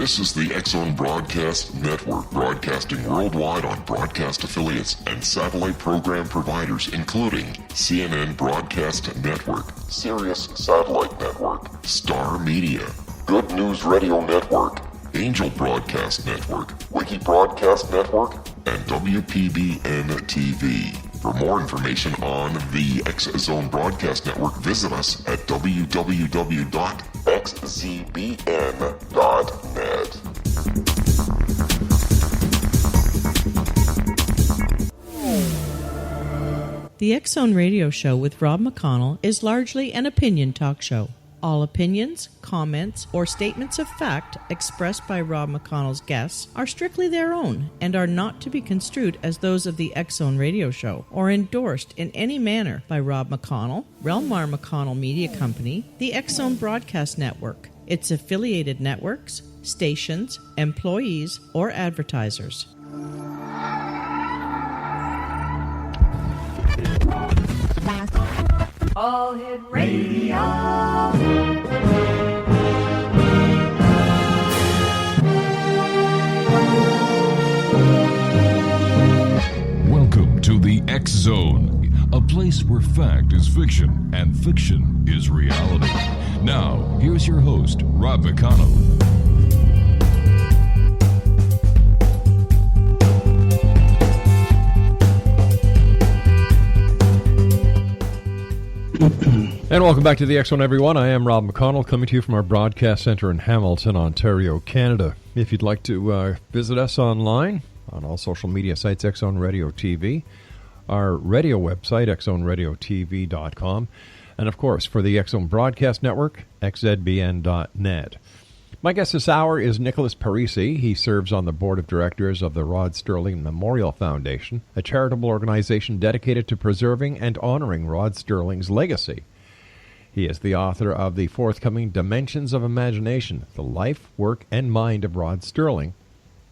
This is the X-Zone Broadcast Network, broadcasting worldwide on broadcast affiliates and satellite program providers, including CNN Broadcast Network, Sirius Satellite Network, Star Media, Good News Radio Network, Angel Broadcast Network, Wiki Broadcast Network, and WPBN TV. For more information on the X-Zone Broadcast Network, visit us at www.xzbn.net. The X-Zone Radio Show with Rod McConnell is largely an opinion talk show. All opinions, comments, or statements of fact expressed by Rod McConnell's guests are strictly their own and are not to be construed as those of the X-Zone Radio Show or endorsed in any manner by Rod McConnell, Relmar McConnell Media Company, the X-Zone Broadcast Network, its affiliated networks, stations, employees, or advertisers. All Hit Radio. Welcome to the X-Zone, a place where fact is fiction and fiction is reality. Now, here's your host, Rod McConnell. And welcome back to the X-Zone, everyone. I am Rod McConnell, coming to you from our broadcast center in Hamilton, Ontario, Canada. If you'd like to visit us online on all social media sites, X-Zone Radio TV, our radio website, xzoneradiotv.com, and of course, for the X-Zone Broadcast Network, xzbn.net. My guest this hour is Nicholas Parisi. He serves on the board of directors of the Rod Serling Memorial Foundation, a charitable organization dedicated to preserving and honoring Rod Serling's legacy. He is the author of the forthcoming Dimensions of Imagination, The Life, Work, and Mind of Rod Serling,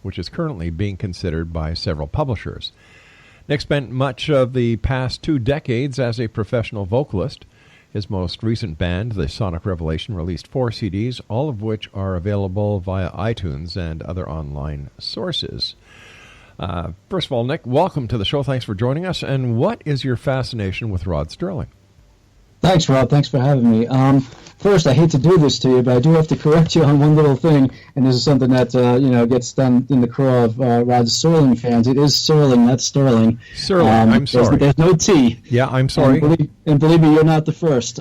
which is currently being considered by several publishers. Nick spent much of the past 2 decades as a professional vocalist. His most recent band, The Sonic Revelation, released 4 CDs, all of which are available via iTunes and other online sources. First of all, Nick, welcome to the show. Thanks for joining us. And what is your fascination with Rod Serling? Thanks, Rob. Thanks for having me. First, I hate to do this to you, but I do have to correct you on one little thing, and this is something that gets done in the craw of Rod Serling fans. It is Serling, not Sterling. Serling, I'm sorry. There's no T. Yeah, I'm sorry. And believe me, you're not the first.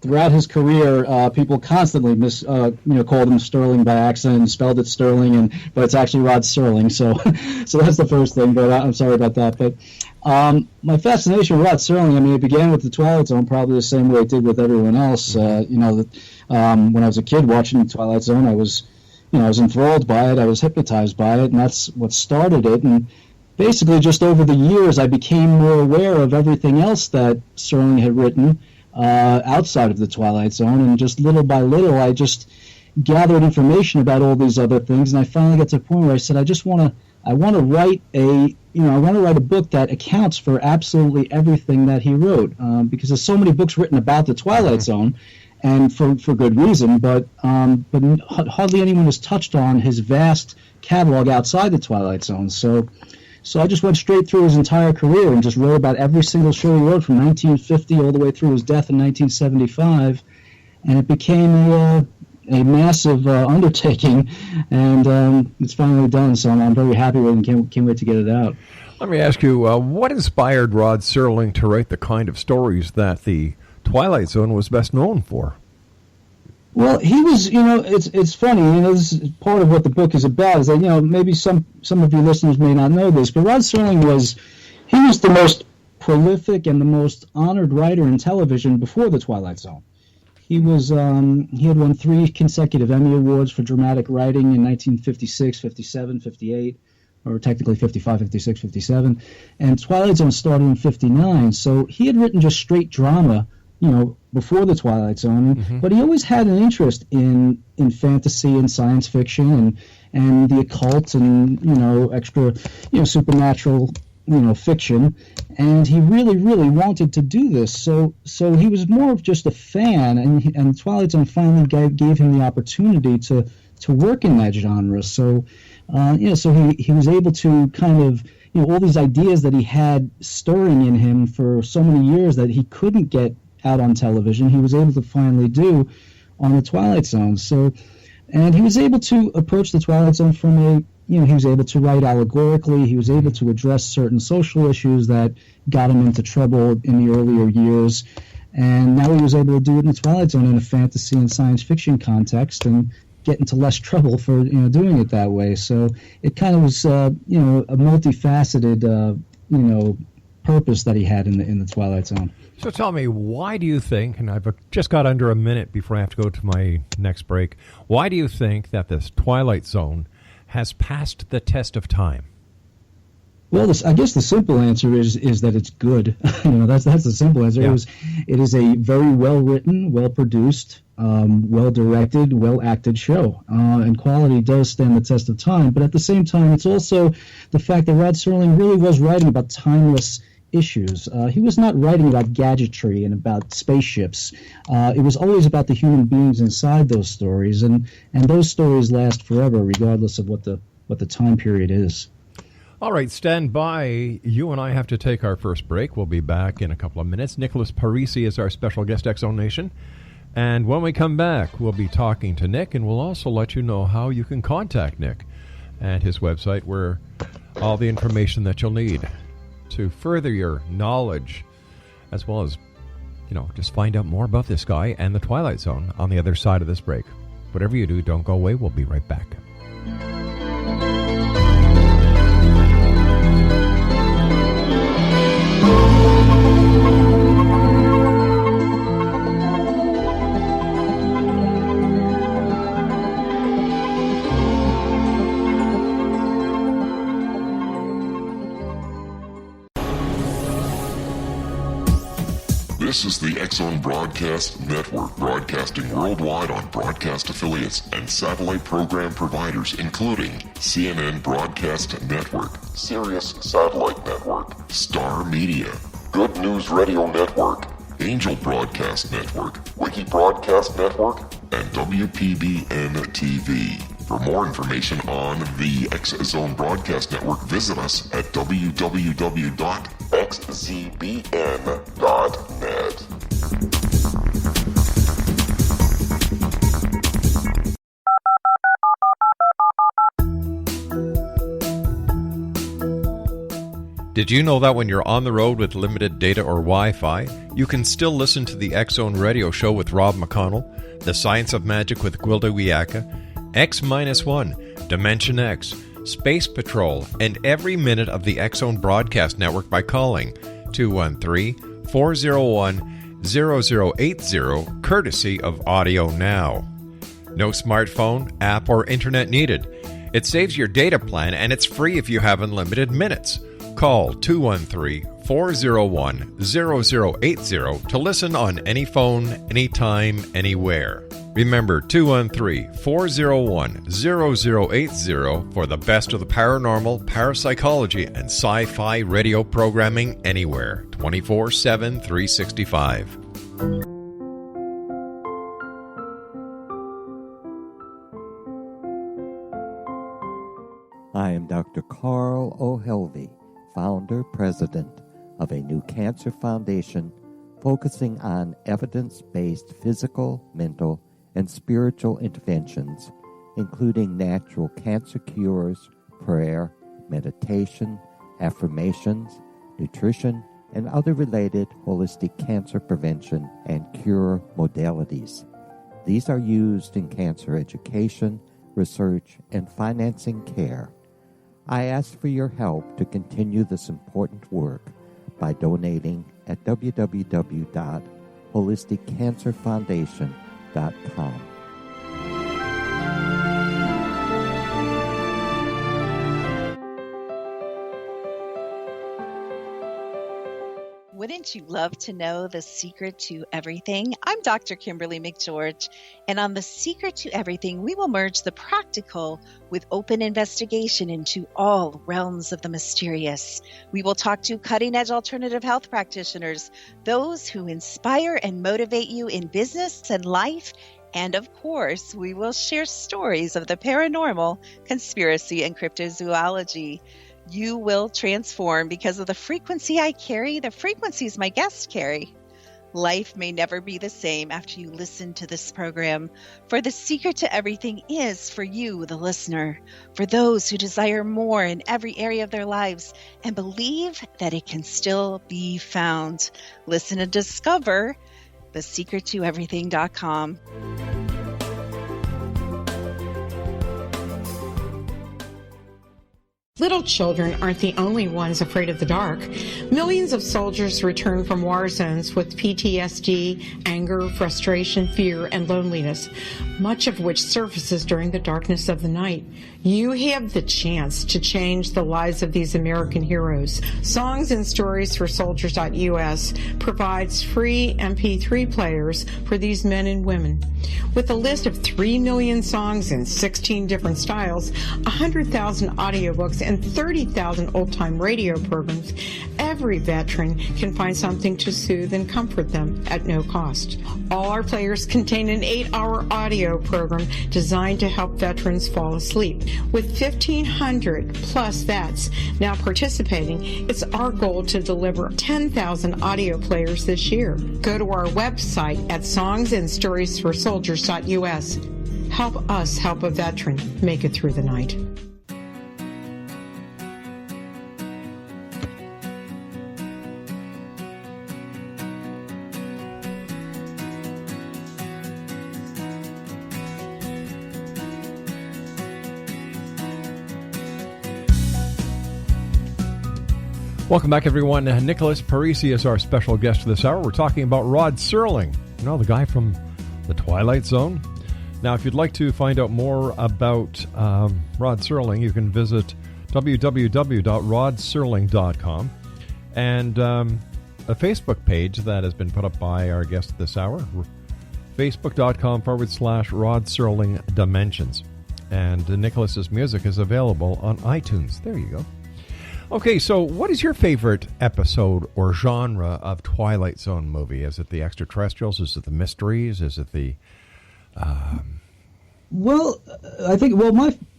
Throughout his career, people constantly called him Sterling by accident and spelled it Sterling, but it's actually Rod Serling. So that's the first thing. But I'm sorry about that. But my fascination with Rod Serling, it began with the Twilight Zone, probably the same way it did with everyone else. When I was a kid watching the Twilight Zone, I was enthralled by it. I was hypnotized by it, and that's what started it. And basically, just over the years, I became more aware of everything else that Serling had written outside of the Twilight Zone, and just little by little, I just gathered information about all these other things, and I finally got to a point where I said, I want to write a book that accounts for absolutely everything that he wrote, because there's so many books written about the Twilight Zone, and for good reason, but hardly anyone has touched on his vast catalog outside the Twilight Zone. So I just went straight through his entire career and just wrote about every single show he wrote from 1950 all the way through his death in 1975, and it became a massive undertaking, and it's finally done, so I'm very happy with it and can't wait to get it out. Let me ask you, what inspired Rod Serling to write the kind of stories that the Twilight Zone was best known for? Well, he was, it's funny, this is part of what the book is about, is that, maybe some of your listeners may not know this, but Rod Serling was the most prolific and the most honored writer in television before the Twilight Zone. He had won 3 consecutive Emmy Awards for dramatic writing in 1956, 57, 58, or technically 55, 56, 57, and Twilight Zone started in 59, so he had written just straight drama, before the Twilight Zone, but he always had an interest in fantasy and science fiction and the occult and, extra, supernatural fiction, and he really, really wanted to do this. So he was more of just a fan, and Twilight Zone finally gave him the opportunity to work in that genre. So, so he was able to kind of, all these ideas that he had stirring in him for so many years that he couldn't get out on television, he was able to finally do on the Twilight Zone. So, and he was able to approach the Twilight Zone from he was able to write allegorically. He was able to address certain social issues that got him into trouble in the earlier years. And now he was able to do it in the Twilight Zone in a fantasy and science fiction context and get into less trouble for doing it that way. So it kind of was a multifaceted purpose that he had in the Twilight Zone. So tell me, why do you think, and I've just got under a minute before I have to go to my next break, why do you think that this Twilight Zone has passed the test of time? Well, I guess the simple answer is that it's good. That's the simple answer. Yeah. It is a very well written, well produced, well directed, well acted show, and quality does stand the test of time. But at the same time, it's also the fact that Rod Serling really was writing about timeless issues. He was not writing about gadgetry and about spaceships. It was always about the human beings inside those stories, and those stories last forever, regardless of what the time period is. All right, stand by. You and I have to take our first break. We'll be back in a couple of minutes. Nicholas Parisi is our special guest, X-Zone Nation. And when we come back, we'll be talking to Nick, and we'll also let you know how you can contact Nick and his website, where all the information that you'll need to further your knowledge, as well as, just find out more about this guy and the Twilight Zone on the other side of this break. Whatever you do, don't go away. We'll be right back. This is the X-Zone Broadcast Network, broadcasting worldwide on broadcast affiliates and satellite program providers, including CNN Broadcast Network, Sirius Satellite Network, Star Media, Good News Radio Network, Angel Broadcast Network, Wiki Broadcast Network, and WPBN TV. For more information on the X-Zone Broadcast Network, visit us at www.xzbn.net. Did you know that when you're on the road with limited data or Wi-Fi, you can still listen to the X-Zone Radio Show with Rob McConnell, The Science of Magic with Gwilda Wiyaka, X-1, Dimension X, Space Patrol, and every minute of the X-Zone Broadcast Network by calling 213-401-0080, courtesy of Audio Now. No smartphone, app, or internet needed. It saves your data plan, and it's free if you have unlimited minutes. Call 213-401-0080 to listen on any phone, anytime, anywhere. Remember, 213-401-0080 for the best of the paranormal, parapsychology, and sci-fi radio programming anywhere, 24/7, 365. I am Dr. Carl O'Helvey, founder, president of a new cancer foundation focusing on evidence-based physical, mental, and spiritual interventions, including natural cancer cures, prayer, meditation, affirmations, nutrition, and other related holistic cancer prevention and cure modalities. These are used in cancer education, research, and financing care. I ask for your help to continue this important work by donating at www.holisticcancerfoundation.com. Wouldn't Wouldn't you love to know the secret to everything? I'm Dr. Kimberly McGeorge, and on The Secret to Everything, we will merge the practical with open investigation into all realms of the mysterious. We will talk to cutting-edge alternative health practitioners, those who inspire and motivate you in business and life, and of course, we will share stories of the paranormal, conspiracy, and cryptozoology. You will transform because of the frequency I carry, the frequencies my guests carry. Life may never be the same after you listen to this program, for the secret to everything is for you, the listener, for those who desire more in every area of their lives and believe that it can still be found. Listen and discover thesecrettoeverything.com. Little children aren't the only ones afraid of the dark. Millions of soldiers return from war zones with PTSD, anger, frustration, fear, and loneliness, much of which surfaces during the darkness of the night. You have the chance to change the lives of these American heroes. Songs and Stories for Soldiers.us provides free MP3 players for these men and women. With a list of 3 million songs in 16 different styles, 100,000 audiobooks, and 30,000 old-time radio programs, every veteran can find something to soothe and comfort them at no cost. All our players contain an 8-hour audio program designed to help veterans fall asleep. With 1,500 plus vets now participating, it's our goal to deliver 10,000 audio players this year. Go to our website at songsandstoriesforsoldiers.us. Help us help a veteran make it through the night. Welcome back, everyone. Nicholas Parisi is our special guest this hour. We're talking about Rod Serling, you know, the guy from the Twilight Zone. Now, if you'd like to find out more about Rod Serling, you can visit www.rodserling.com and a Facebook page that has been put up by our guest this hour, facebook.com/Rod Serling Dimensions. And Nicholas's music is available on iTunes. There you go. Okay, so what is your favorite episode or genre of Twilight Zone movie? Is it the extraterrestrials? Is it the mysteries? Is it the... Well, I think,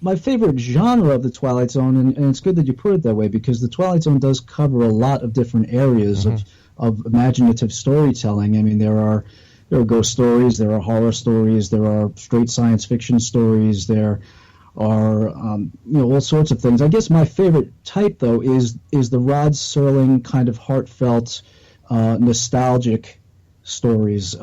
my favorite genre of the Twilight Zone, and it's good that you put it that way, because the Twilight Zone does cover a lot of different areas of imaginative storytelling. I mean, there are ghost stories, there are horror stories, there are straight science fiction stories, there are all sorts of things. I guess my favorite type, though, is the Rod Serling kind of heartfelt, nostalgic stories.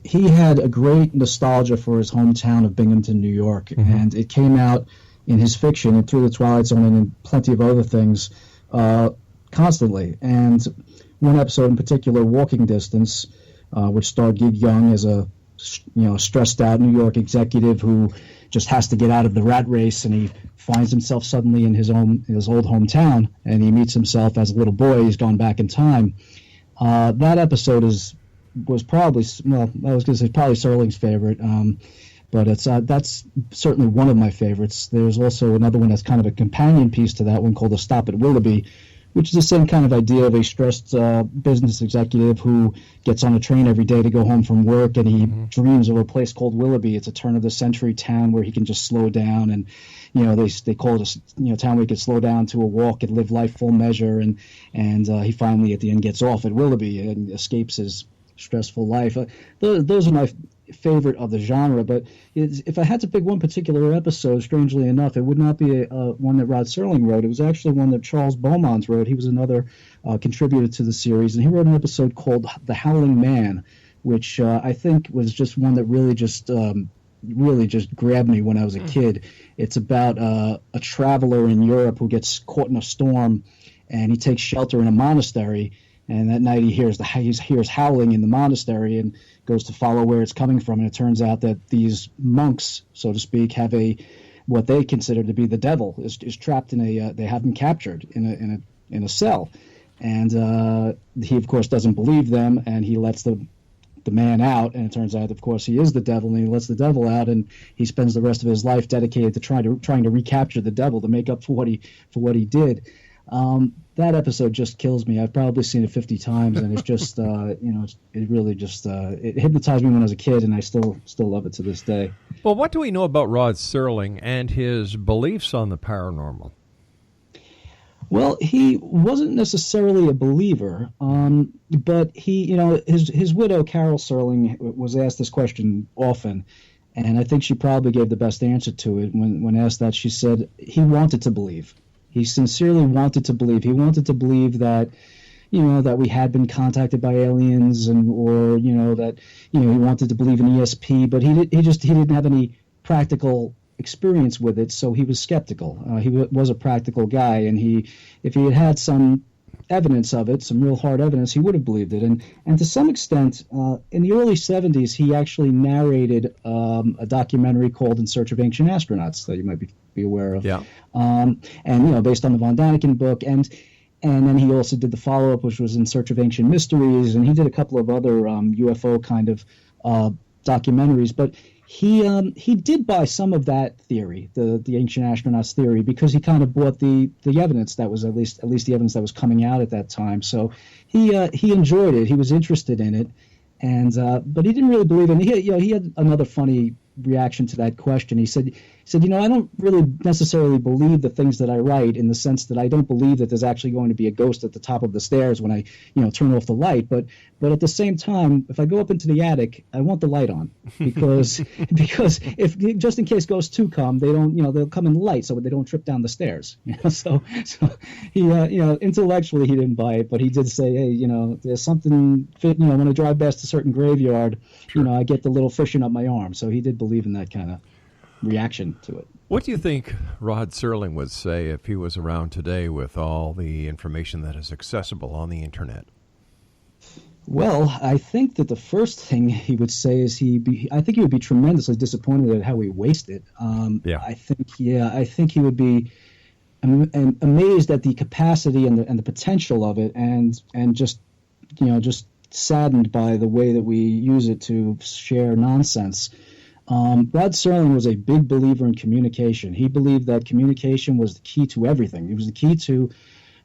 He had a great nostalgia for his hometown of Binghamton, New York, and it came out in his fiction and through the Twilight Zone and in plenty of other things constantly. And one episode in particular, Walking Distance, which starred Gig Young as a stressed out New York executive who just has to get out of the rat race, and he finds himself suddenly in his old hometown, and he meets himself as a little boy. He's gone back in time. That episode was probably, I was going to say probably Serling's favorite, but that's certainly one of my favorites. There's also another one that's kind of a companion piece to that one called A Stop at Willoughby, which is the same kind of idea of a stressed business executive who gets on a train every day to go home from work, and he dreams of a place called Willoughby. It's a turn-of-the-century town where he can just slow down, and they call it a town where he can slow down to a walk and live life full measure, and he finally at the end gets off at Willoughby and escapes his stressful life. Those are my favorite of the genre, but if I had to pick one particular episode, strangely enough, it would not be one that Rod Serling wrote. It was actually one that Charles Beaumont wrote. He was another contributor to the series, and he wrote an episode called The Howling Man, which I think was just one that really just grabbed me when I was a kid. It's about a traveler in Europe who gets caught in a storm, and he takes shelter in a monastery. And that night he hears howling in the monastery and goes to follow where it's coming from. And it turns out that these monks, so to speak, have what they consider to be the devil is trapped in they have him captured in a cell. And he, of course, doesn't believe them, and he lets the man out, and it turns out, of course, he is the devil, and he lets the devil out, and he spends the rest of his life dedicated to trying to recapture the devil to make up for what he did. That episode just kills me. I've probably seen it 50 times, and it's just it really just it hypnotized me when I was a kid, and I still love it to this day. Well, what do we know about Rod Serling and his beliefs on the paranormal? Well, he wasn't necessarily a believer, but he, his widow, Carol Serling, was asked this question often, and I think she probably gave the best answer to it. When asked that, she said he wanted to believe. He sincerely wanted to believe. He wanted to believe that, that we had been contacted by aliens, or that, he wanted to believe in ESP, but he didn't have any practical experience with it, so he was skeptical. He was a practical guy, and if he had some evidence of it, some real hard evidence, he would have believed it. And to some extent, in the early 70s, he actually narrated a documentary called In Search of Ancient Astronauts that you might be aware of. Yeah. And based on the Von Daniken book, and then he also did the follow-up, which was In Search of Ancient Mysteries, and he did a couple of other UFO kind of documentaries, but he did buy some of that theory, the ancient astronauts theory, because he kind of bought the evidence that was at least the evidence that was coming out at that time. So he enjoyed it. He was interested in it, and but he didn't really believe it. And he had another funny reaction to that question. He said, I don't really necessarily believe the things that I write, in the sense that I don't believe that there's actually going to be a ghost at the top of the stairs when I, turn off the light. But at the same time, if I go up into the attic, I want the light on, because if just in case ghosts do come, they don't, they'll come in the light so they don't trip down the stairs. So he, intellectually he didn't buy it, but he did say, hey, there's something, when I drive past a certain graveyard, Sure. I get the little fishing up my arm. So he did believe in that kind of reaction to it. What do you think Rod Serling would say if he was around today with all the information that is accessible on the internet? Well, I think that the first thing he would say is I think he would be tremendously disappointed at how we waste it. Yeah. I think he would be amazed at the capacity and the potential of it, and just saddened by the way that we use it to share nonsense. Rod Serling was a big believer in communication. He believed that communication was the key to everything. It was the key to,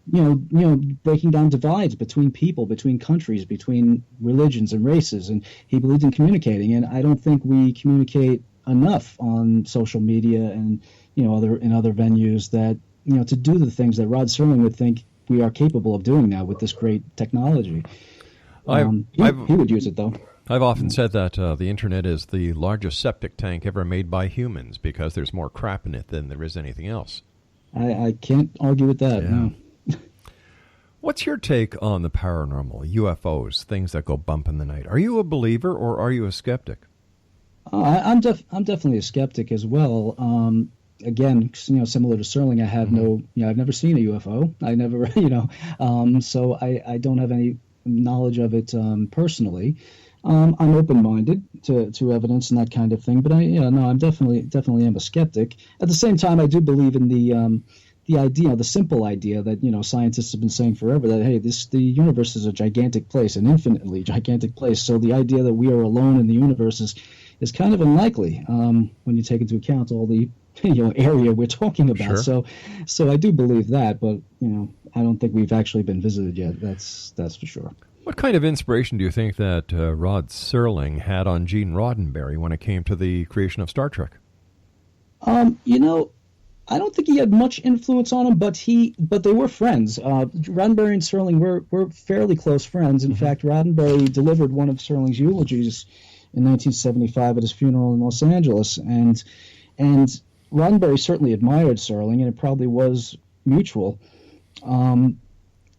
breaking down divides between people, between countries, between religions and races. And he believed in communicating. And I don't think we communicate enough on social media and, other venues that, to do the things that Rod Serling would think we are capable of doing now with this great technology. He would use it, though. I've often said that the internet is the largest septic tank ever made by humans, because there's more crap in it than there is anything else. I can't argue with that. Yeah. No. What's your take on the paranormal, UFOs, things that go bump in the night? Are you a believer or are you a skeptic? I'm definitely a skeptic as well. Again, similar to Serling, I have I've never seen a UFO. I never, so I don't have any knowledge of it personally. I'm open-minded to evidence and that kind of thing, but I'm definitely am a skeptic. At the same time, I do believe in the idea, the simple idea that scientists have been saying forever, that hey, the universe is a gigantic place, an infinitely gigantic place. So the idea that we are alone in the universe is kind of unlikely when you take into account all the area we're talking about. Sure. So I do believe that, but I don't think we've actually been visited yet. That's for sure. What kind of inspiration do you think that Rod Serling had on Gene Roddenberry when it came to the creation of Star Trek? I don't think he had much influence on him, but they were friends. Roddenberry and Serling were fairly close friends. In fact, Roddenberry delivered one of Serling's eulogies in 1975 at his funeral in Los Angeles, and Roddenberry certainly admired Serling, and it probably was mutual.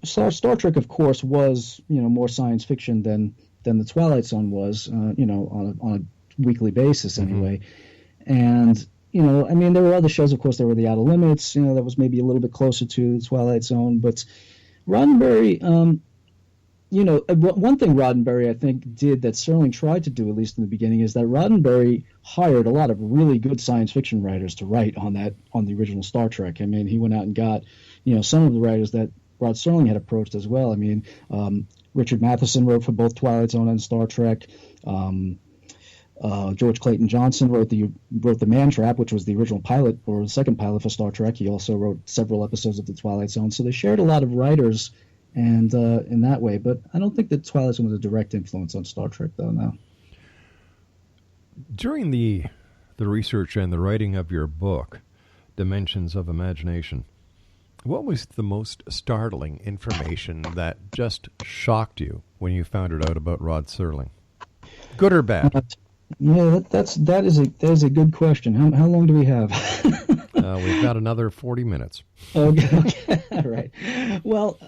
Star Trek, of course, was more science fiction than the Twilight Zone was, on a weekly basis anyway. And there were other shows, of course. There were the Outer Limits, that was maybe a little bit closer to the Twilight Zone. But Roddenberry, one thing Roddenberry, I think, did that Serling tried to do, at least in the beginning, is that Roddenberry hired a lot of really good science fiction writers to write on the original Star Trek. I mean, he went out and got, some of the writers that Rod Serling had approached as well. I mean, Richard Matheson wrote for both Twilight Zone and Star Trek. George Clayton Johnson wrote the Man Trap, which was the original pilot or the second pilot for Star Trek. He also wrote several episodes of the Twilight Zone. So they shared a lot of writers, and in that way. But I don't think that Twilight Zone was a direct influence on Star Trek, though. No. During the research and the writing of your book, Dimensions of Imagination, what was the most startling information that just shocked you when you found it out about Rod Serling? Good or bad? Yeah, that is a good question. How long do we have? We've got another 40 minutes. Okay. All right. Well,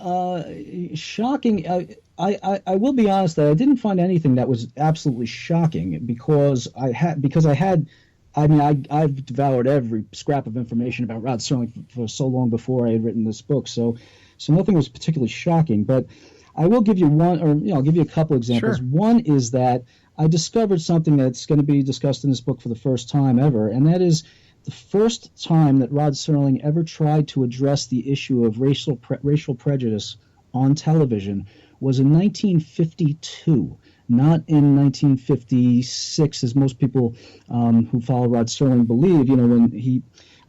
shocking. I will be honest that I didn't find anything that was absolutely shocking because I've devoured every scrap of information about Rod Serling for so long before I had written this book. So nothing was particularly shocking. But I will give you one, or I'll give you a couple examples. Sure. One is that I discovered something that's going to be discussed in this book for the first time ever, and that is the first time that Rod Serling ever tried to address the issue of racial prejudice on television was in 1952, not in 1956, as most people who follow Rod Serling believe. I'm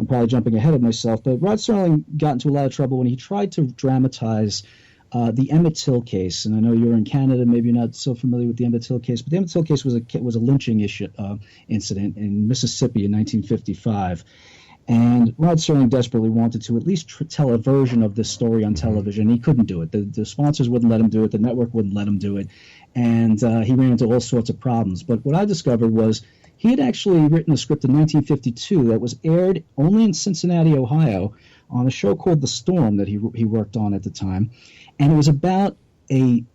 probably jumping ahead of myself, but Rod Serling got into a lot of trouble when he tried to dramatize the Emmett Till case. And I know you're in Canada, maybe you're not so familiar with the Emmett Till case, but the Emmett Till case was a lynching incident in Mississippi in 1955. And Rod Serling desperately wanted to at least tell a version of this story on television. He couldn't do it. The sponsors wouldn't let him do it. The network wouldn't let him do it. And he ran into all sorts of problems. But what I discovered was he had actually written a script in 1952 that was aired only in Cincinnati, Ohio, on a show called The Storm that he worked on at the time. And it was about a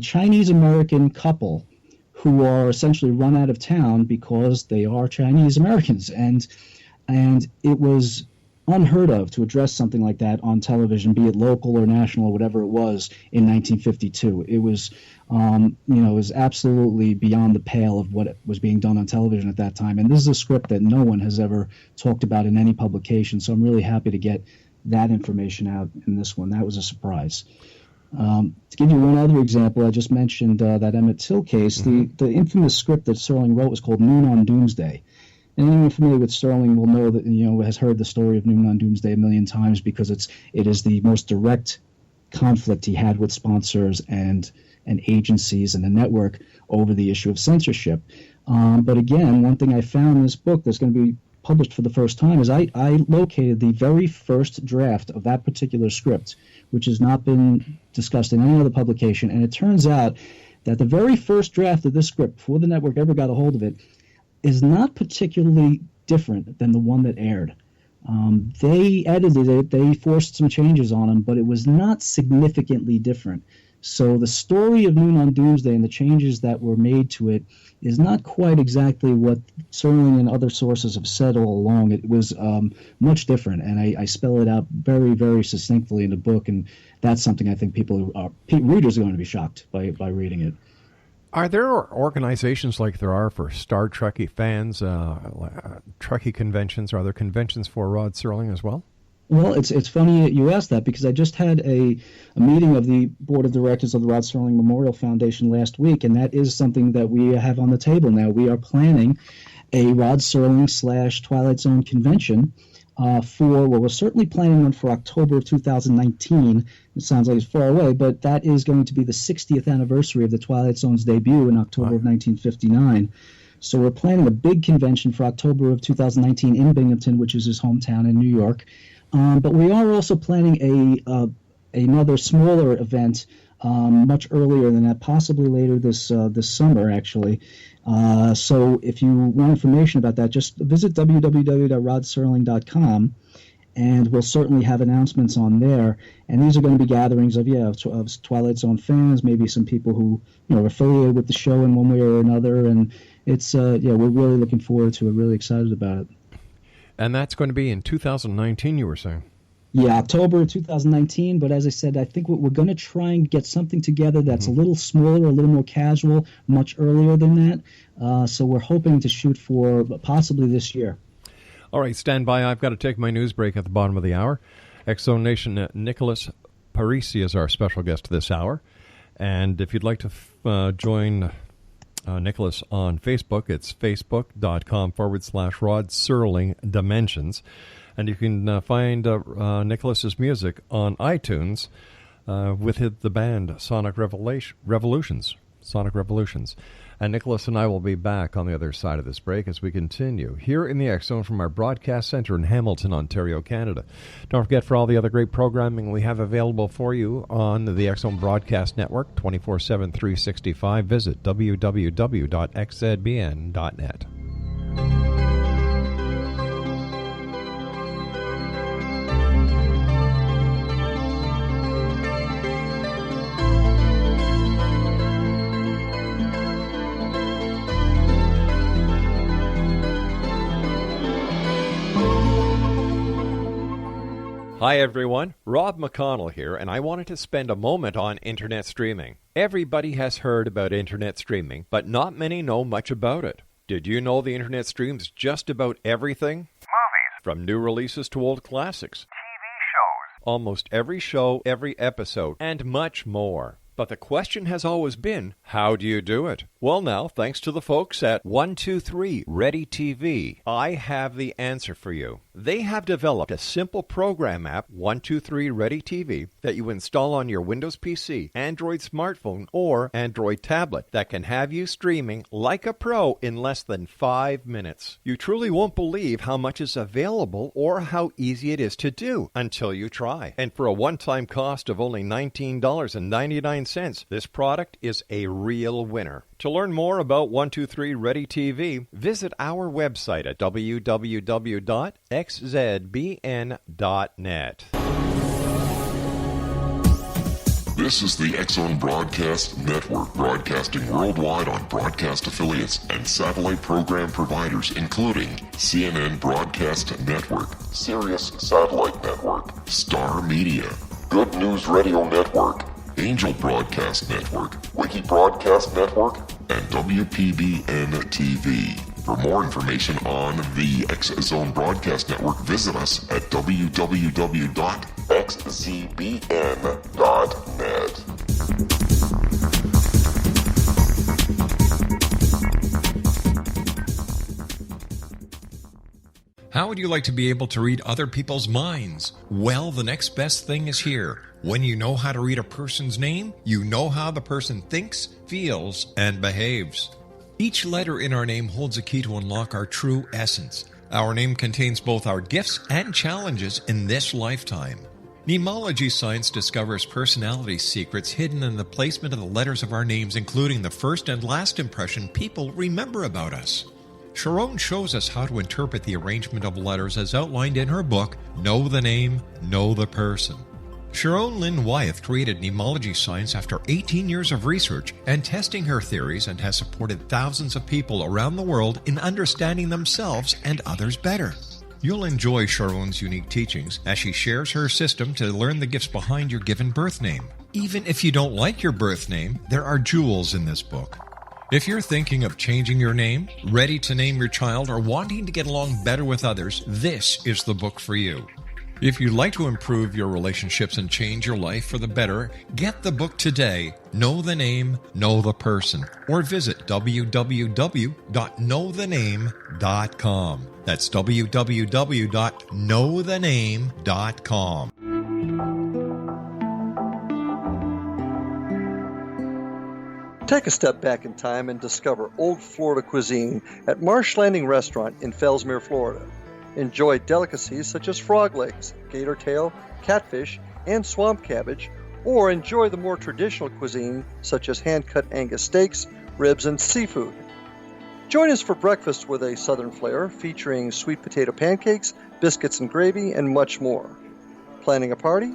Chinese-American couple who are essentially run out of town because they are Chinese-Americans. And it was unheard of to address something like that on television, be it local or national or whatever it was, in 1952. It was, it was absolutely beyond the pale of what was being done on television at that time. And this is a script that no one has ever talked about in any publication, so I'm really happy to get that information out in this one. That was a surprise. To give you one other example, I just mentioned that Emmett Till case. The infamous script that Serling wrote was called Noon on Doomsday. And anyone familiar with Serling will know that, has heard the story of Noon on Doomsday a million times because it is the most direct conflict he had with sponsors and agencies and the network over the issue of censorship. But again, one thing I found in this book that's going to be published for the first time is I located the very first draft of that particular script, which has not been discussed in any other publication. And it turns out that the very first draft of this script, before the network ever got a hold of it, is not particularly different than the one that aired. They edited it, they forced some changes on them, but it was not significantly different. So the story of Noon on Doomsday and the changes that were made to it is not quite exactly what Serling and other sources have said all along. It was much different, and I spell it out very, very succinctly in the book, and that's something I think readers are going to be shocked by reading it. Are there organizations like there are for Star Trekkie fans, Trekkie conventions? Are there conventions for Rod Serling as well? Well, it's funny you asked that because I just had a meeting of the board of directors of the Rod Serling Memorial Foundation last week, and that is something that we have on the table now. We are planning a Rod Serling / Twilight Zone convention we're certainly planning one for October of 2019. It sounds like it's far away, but that is going to be the 60th anniversary of the Twilight Zone's debut in October of 1959. So we're planning a big convention for October of 2019 in Binghamton, which is his hometown in New York. But we are also planning another smaller event much earlier than that, possibly later this summer, actually. So if you want information about that, just visit www.rodserling.com, and we'll certainly have announcements on there. And these are going to be gatherings of Twilight Zone fans, maybe some people who are affiliated with the show in one way or another. And it's we're really looking forward to it. Really excited about it. And that's going to be in 2019, you were saying? Yeah, October 2019. But as I said, I think we're going to try and get something together that's a little smaller, a little more casual, much earlier than that. So we're hoping to shoot for possibly this year. All right, stand by. I've got to take my news break at the bottom of the hour. X-Zone Nation, Nicholas Parisi is our special guest this hour. And if you'd like to join Nicholas on Facebook, it's facebook.com/Rod Serling Dimensions. And you can find Nicholas's music on iTunes with the band Sonic Revolutions. And Nicholas and I will be back on the other side of this break as we continue here in the X Zone from our broadcast center in Hamilton, Ontario, Canada. Don't forget, for all the other great programming we have available for you on the X Zone Broadcast Network, 24/7, 365, visit www.xzbn.net. Hi everyone, Rod McConnell here, and I wanted to spend a moment on internet streaming. Everybody has heard about internet streaming, but not many know much about it. Did you know the internet streams just about everything? Movies. From new releases to old classics. TV shows. Almost every show, every episode, and much more. But the question has always been, how do you do it? Well now, thanks to the folks at 123 Ready TV, I have the answer for you. They have developed a simple program app, 123 Ready TV, that you install on your Windows PC, Android smartphone, or Android tablet that can have you streaming like a pro in less than 5 minutes. You truly won't believe how much is available or how easy it is to do until you try. And for a one-time cost of only $19.99, this product is a real winner. To learn more about 123 Ready TV, visit our website at www.xzbn.net. This is the X Zone Broadcast Network, broadcasting worldwide on broadcast affiliates and satellite program providers, including CNN Broadcast Network, Sirius Satellite Network, Star Media, Good News Radio Network, Angel Broadcast Network, Wiki Broadcast Network, and WPBN TV. For more information on the X Zone Broadcast Network, visit us at www.xzbn.net. How would you like to be able to read other people's minds? Well, the next best thing is here. When you know how to read a person's name, you know how the person thinks, feels, and behaves. Each letter in our name holds a key to unlock our true essence. Our name contains both our gifts and challenges in this lifetime. Mnemology science discovers personality secrets hidden in the placement of the letters of our names, including the first and last impression people remember about us. Sharon shows us how to interpret the arrangement of letters as outlined in her book, Know the Name, Know the Person. Sharon Lynn Wyeth created mnemology science after 18 years of research and testing her theories, and has supported thousands of people around the world in understanding themselves and others better. You'll enjoy Sharon's unique teachings as she shares her system to learn the gifts behind your given birth name. Even if you don't like your birth name, there are jewels in this book. If you're thinking of changing your name, ready to name your child, or wanting to get along better with others, this is the book for you. If you'd like to improve your relationships and change your life for the better, get the book today, Know the Name, Know the Person, or visit www.knowthename.com. That's www.knowthename.com. Take a step back in time and discover old Florida cuisine at Marsh Landing Restaurant in Fellsmere, Florida. Enjoy delicacies such as frog legs, gator tail, catfish, and swamp cabbage, or enjoy the more traditional cuisine such as hand-cut Angus steaks, ribs, and seafood. Join us for breakfast with a southern flair featuring sweet potato pancakes, biscuits and gravy, and much more. Planning a party?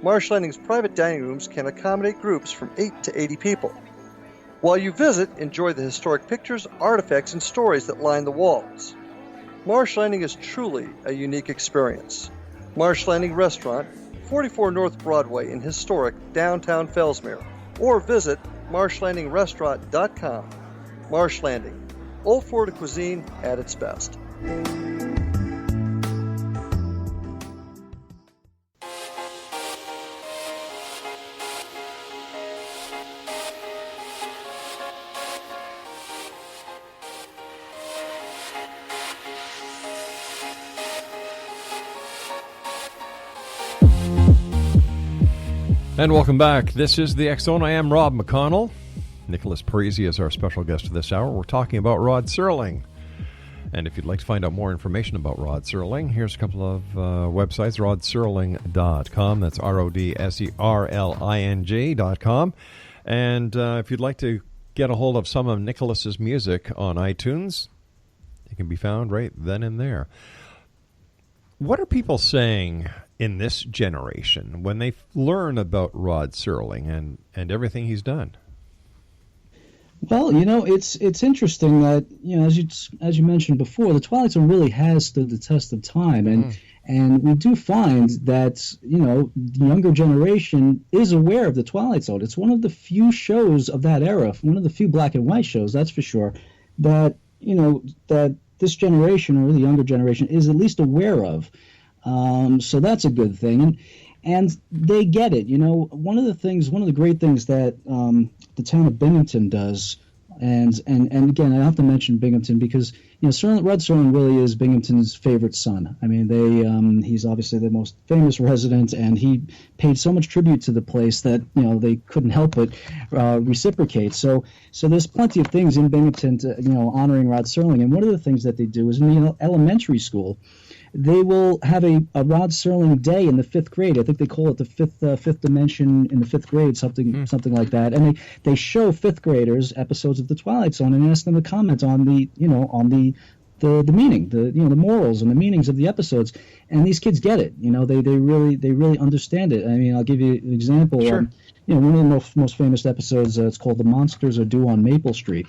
Marsh Landing's private dining rooms can accommodate groups from 8 to 80 people. While you visit, enjoy the historic pictures, artifacts, and stories that line the walls. Marsh Landing is truly a unique experience. Marsh Landing Restaurant, 44 North Broadway in historic downtown Fellsmere, or visit marshlandingrestaurant.com. Marsh Landing, old Florida cuisine at its best. And welcome back. This is the X Zone. I am Rob McConnell. Nicholas Parisi is our special guest this hour. We're talking about Rod Serling. And if you'd like to find out more information about Rod Serling, here's a couple of websites. RodSerling.com. That's RodSerling.com. And if you'd like to get a hold of some of Nicholas's music on iTunes, it can be found right then and there. What are people saying in this generation when they learn about Rod Serling and everything he's done? Well, it's interesting that, as you mentioned before, the Twilight Zone really has stood the test of time, and we do find that, the younger generation is aware of the Twilight Zone. It's one of the few shows of that era, one of the few black and white shows, that's for sure, that, that this generation or the younger generation is at least aware of. So that's a good thing. And they get it. One of the great things that the town of Binghamton does, and again, I have to mention Binghamton because Rod Serling really is Binghamton's favorite son. I mean, he's obviously the most famous resident, and he paid so much tribute to the place that they couldn't help but reciprocate. So there's plenty of things in Binghamton to, honoring Rod Serling. And one of the things that they do is in the elementary school, they will have a Rod Serling Day in the 5th grade. I think they call it the fifth dimension in the 5th grade, something like that. And they show 5th graders episodes of the Twilight Zone and ask them to comment on the meaning, the morals and the meanings of the episodes. And these kids get it. They really understand it. I mean, I'll give you an example. Sure. One of the most famous episodes, it's called "The Monsters Are Due on Maple Street."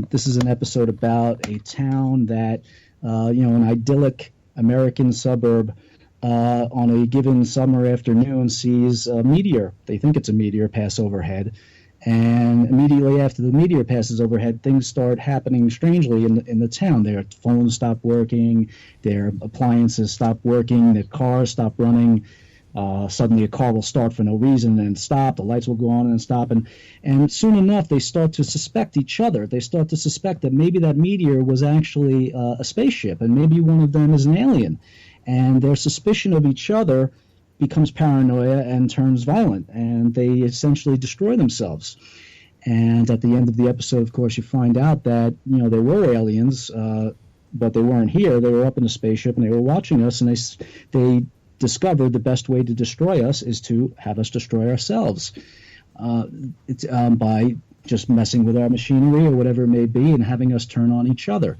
This is an episode about a town that, an idyllic American suburb on a given summer afternoon sees a meteor. They think it's a meteor pass overhead. And immediately after the meteor passes overhead, things start happening strangely in the town. Their phones stop working, their appliances stop working, their cars stop running. Suddenly a car will start for no reason and stop. The lights will go on and stop. And soon enough, they start to suspect each other. They start to suspect that maybe that meteor was actually a spaceship, and maybe one of them is an alien. And their suspicion of each other becomes paranoia and turns violent, and they essentially destroy themselves. And at the end of the episode, of course, you find out that, there were aliens, but they weren't here. They were up in a spaceship, and they were watching us, and they discovered the best way to destroy us is to have us destroy ourselves. It's by just messing with our machinery or whatever it may be and having us turn on each other.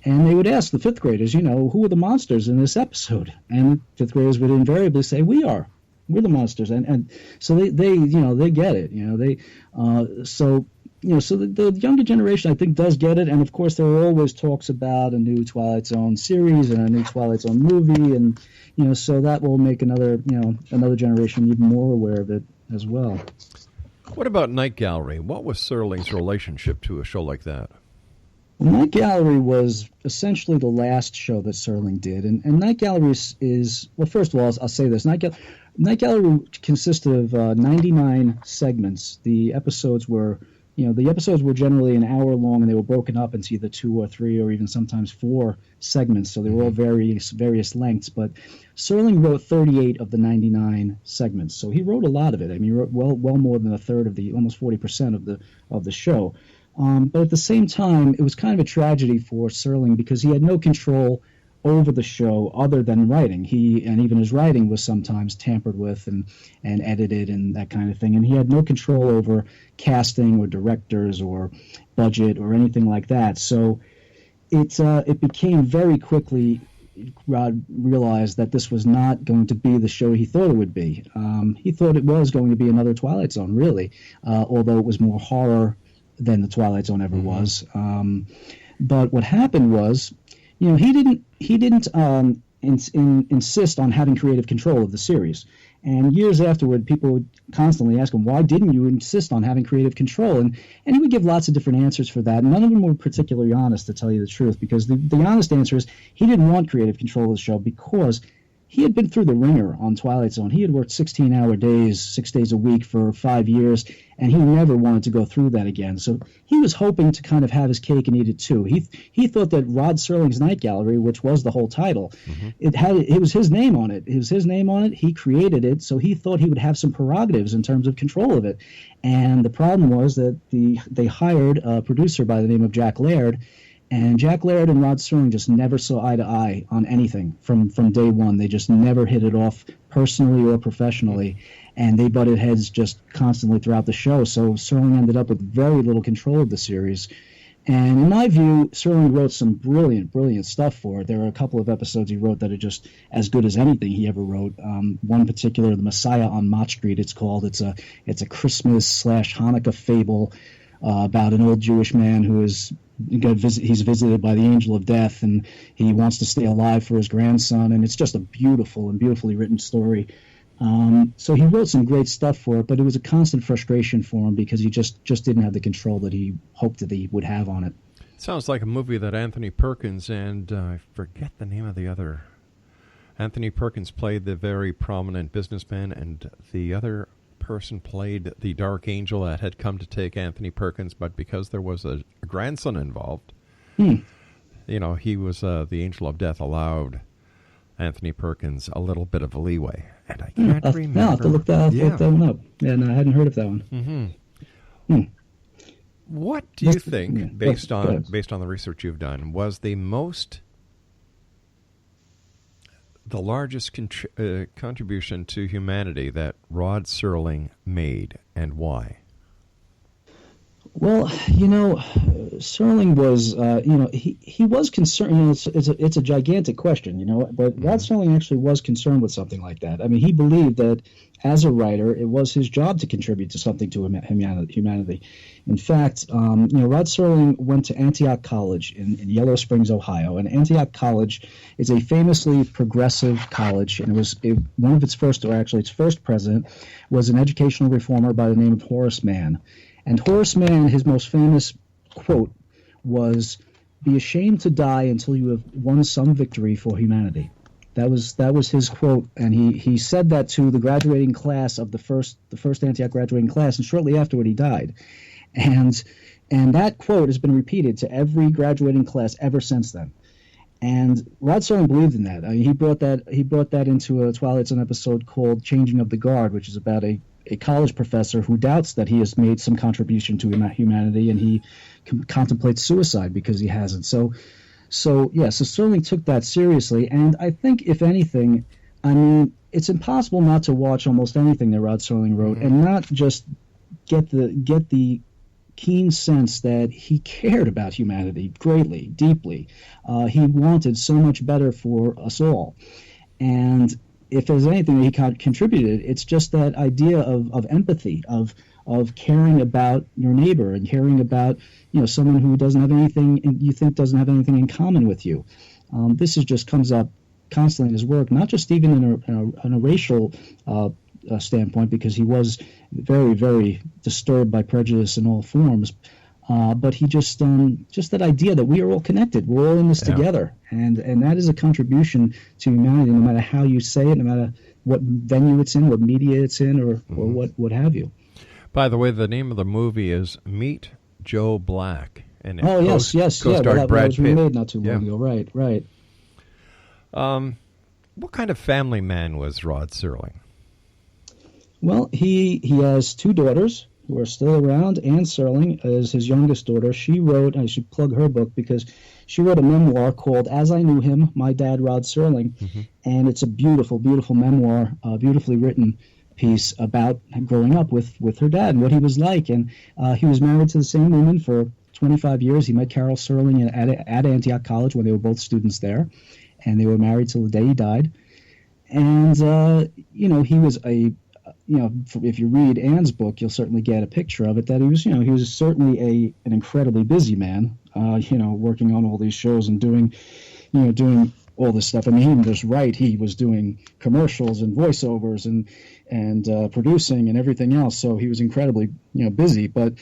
And they would ask the 5th graders, who are the monsters in this episode? And 5th graders would invariably say, we're the monsters. And so they get it. So the younger generation, I think, does get it. And of course, there are always talks about a new Twilight Zone series and a new Twilight Zone movie, and so that will make another generation even more aware of it as well. What about Night Gallery? What was Serling's relationship to a show like that? Well, Night Gallery was essentially the last show that Serling did, and Night Gallery is well. First of all, I'll say this: Night Gallery consisted of 99 segments. The episodes were generally an hour long, and they were broken up into either 2 or 3 or even sometimes 4 segments. So they were all various lengths. But Serling wrote 38 of the 99 segments, so he wrote a lot of it. I mean, he wrote well more than a third of the almost 40% of the show. But at the same time, it was kind of a tragedy for Serling because he had no control over the show other than writing. And even his writing was sometimes tampered with and edited and that kind of thing. And he had no control over casting or directors or budget or anything like that. So it became very quickly, Rod realized that this was not going to be the show he thought it would be. He thought it was going to be another Twilight Zone, really, although it was more horror than the Twilight Zone ever was. But what happened was, he didn't insist on having creative control of the series. And years afterward, people would constantly ask him, why didn't you insist on having creative control? And he would give lots of different answers for that. And none of them were particularly honest, to tell you the truth, because the honest answer is he didn't want creative control of the show because he had been through the ringer on Twilight Zone. He had worked 16-hour days, 6 days a week for 5 years, and he never wanted to go through that again. So he was hoping to kind of have his cake and eat it too. He thought that Rod Serling's Night Gallery, which was the whole title, it was his name on it. It was his name on it. He created it, so he thought he would have some prerogatives in terms of control of it. And the problem was that they hired a producer by the name of Jack Laird. And Jack Laird and Rod Serling just never saw eye to eye on anything from day one. They just never hit it off personally or professionally, and they butted heads just constantly throughout the show. So Serling ended up with very little control of the series. And in my view, Serling wrote some brilliant, brilliant stuff for it. There are a couple of episodes he wrote that are just as good as anything he ever wrote. One particular, The Messiah on Mott Street, it's called. It's a Christmas/Hanukkah fable about an old Jewish man who is he's visited by the angel of death, and he wants to stay alive for his grandson, and it's just a beautiful and beautifully written story. So he wrote some great stuff for it, but it was a constant frustration for him because he just didn't have the control that he hoped that he would have on it. Sounds like a movie that Anthony Perkins and I forget the name of the other. Anthony Perkins played the very prominent businessman, and the other person played the dark angel that had come to take Anthony Perkins, but because there was a grandson involved, he was the angel of death allowed Anthony Perkins a little bit of a leeway, and I can't remember. I'll have to look that one up. Yeah, no, I hadn't heard of that one. What do you think, based on the research you've done, was the largest contribution to humanity that Rod Serling made, and why? Well, Serling was, he was concerned. It's a gigantic question, but Rod Serling actually was concerned with something like that. I mean, he believed that as a writer, it was his job to contribute to something to humanity. In fact, Rod Serling went to Antioch College in Yellow Springs, Ohio, and Antioch College is a famously progressive college, and one of its first president was an educational reformer by the name of Horace Mann. And Horace Mann, his most famous quote was, "Be ashamed to die until you have won some victory for humanity." That was his quote, and he said that to the graduating class of the first Antioch graduating class, and shortly afterward he died. And that quote has been repeated to every graduating class ever since then. And Rod Serling believed in that. I mean, he brought that into a Twilight Zone episode called "Changing of the Guard," which is about a college professor who doubts that he has made some contribution to humanity, and he contemplates suicide because he hasn't. So Serling took that seriously, and I think, if anything, I mean, it's impossible not to watch almost anything that Rod Serling wrote and not just get the keen sense that he cared about humanity greatly, deeply. He wanted so much better for us all, and if there's anything that he contributed, it's just that idea of empathy, of caring about your neighbor and caring about someone who doesn't have anything in common with you. This just comes up constantly in his work, not just even in a racial standpoint, because he was very, very disturbed by prejudice in all forms. But he just that idea that we are all connected, we're all in this together, and that is a contribution to humanity, no matter how you say it, no matter what venue it's in, what media it's in, or what have you. By the way, the name of the movie is Meet Joe Black, and yes, that was remade not too long ago, right. What kind of family man was Rod Serling? Well, he has two daughters who are still around. Anne Serling is his youngest daughter. She wrote, I should plug her book because she wrote a memoir called As I Knew Him, My Dad, Rod Serling, and it's a beautiful, beautiful memoir, beautifully written piece about growing up with her dad and what he was like. And he was married to the same woman for 25 years. He met Carol Serling at Antioch College when they were both students there, and they were married till the day he died. And, he was if you read Anne's book, you'll certainly get a picture of it, that he was certainly an incredibly busy man, working on all these shows and doing all this stuff. I mean, he didn't just write, he was doing commercials and voiceovers and producing and everything else. So he was incredibly, busy. But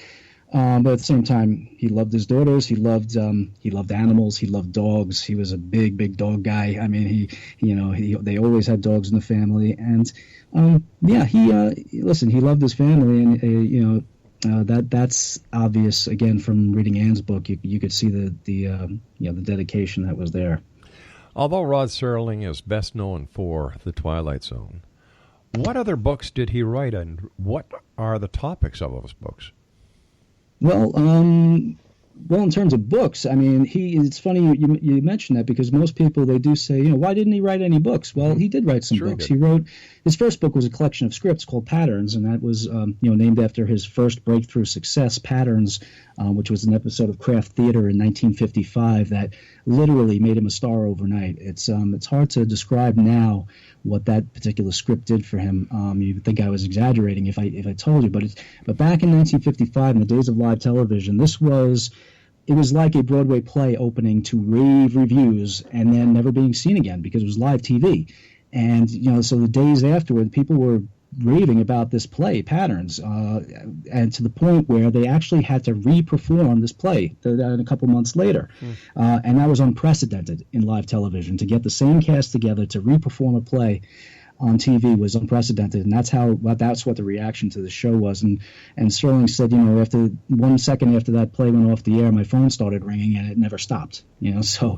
But at the same time, he loved his daughters. He loved animals. He loved dogs. He was a big dog guy. I mean, they always had dogs in the family. And he loved his family, and that's obvious again from reading Anne's book. You could see the dedication that was there. Although Rod Serling is best known for The Twilight Zone, what other books did he write, and what are the topics of those books? Well, in terms of books, I mean, it's funny you mentioned that, because most people, they do say, why didn't he write any books? Well, he did write some books. He wrote, his first book was a collection of scripts called Patterns, and that was, named after his first breakthrough success, Patterns, which was an episode of Kraft Theater in 1955 that literally made him a star overnight. It's hard to describe now what that particular script did for him. You'd think I was exaggerating if I told you, but back in 1955, in the days of live television, it was like a Broadway play opening to rave reviews and then never being seen again, because it was live TV. And so the days afterward, people were raving about this play, Patterns, and to the point where they actually had to re-perform this play a couple months later. And that was unprecedented in live television. To get the same cast together to re-perform a play on TV was unprecedented, and that's what the reaction to the show was. And Serling said, after 1 second after that play went off the air, my phone started ringing and it never stopped. So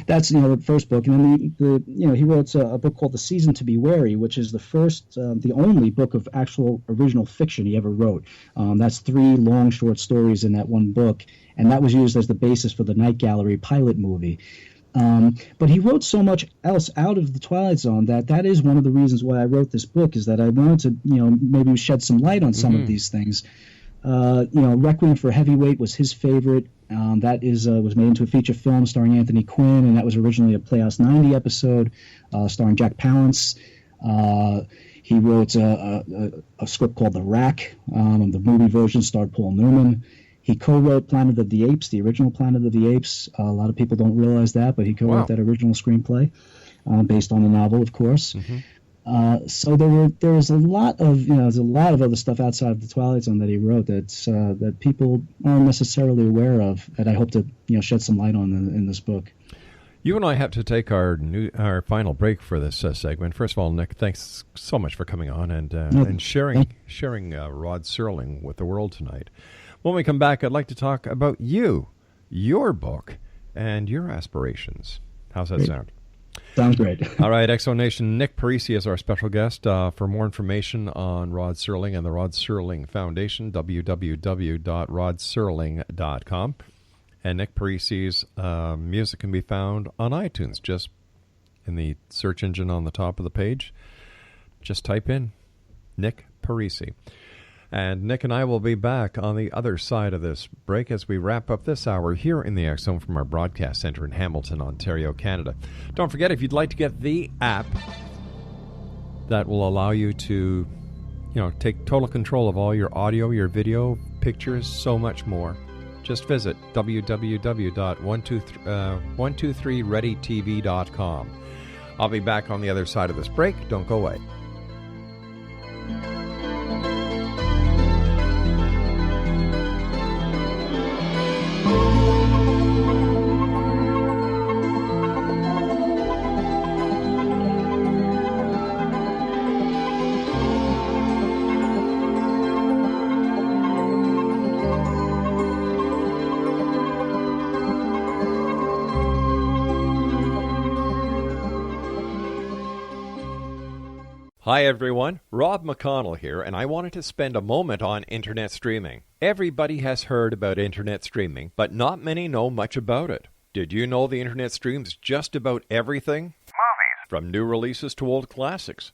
that's the first book, and then he wrote a book called The Season to Be Wary, which is the only book of actual original fiction he ever wrote. That's 3 long short stories in that one book, and that was used as the basis for the Night Gallery pilot movie. But he wrote so much else out of the Twilight Zone that is one of the reasons why I wrote this book, is that I wanted to, maybe shed some light on some of these things. Requiem for a Heavyweight was his favorite. That was made into a feature film starring Anthony Quinn, and that was originally a Playhouse 90 episode starring Jack Palance. He wrote a script called The Rack. The movie version starred Paul Newman. He co-wrote Planet of the Apes, the original Planet of the Apes. A lot of people don't realize that, but he co-wrote that original screenplay, based on the novel, of course. So there was a lot of other stuff outside of the Twilight Zone that he wrote that people aren't necessarily aware of, that I hope to shed some light on in this book. You and I have to take our final break for this segment. First of all, Nick, thanks so much for coming on and sharing Rod Serling with the world tonight. When we come back, I'd like to talk about your book, and your aspirations. How's that sound? Sounds great. All right, Exo Nation, Nick Parisi is our special guest. For more information on Rod Serling and the Rod Serling Foundation, www.rodserling.com. And Nick Parisi's music can be found on iTunes. Just in the search engine on the top of the page, just type in Nick Parisi. And Nick and I will be back on the other side of this break as we wrap up this hour here in the X Zone from our broadcast center in Hamilton, Ontario, Canada. Don't forget, if you'd like to get the app that will allow you to, take total control of all your audio, your video, pictures, so much more, just visit www.123readytv.com. I'll be back on the other side of this break. Don't go away. Hi everyone, Rod McConnell here, and I wanted to spend a moment on internet streaming. Everybody has heard about internet streaming, but not many know much about it. Did you know the internet streams just about everything? Movies. From new releases to old classics. TV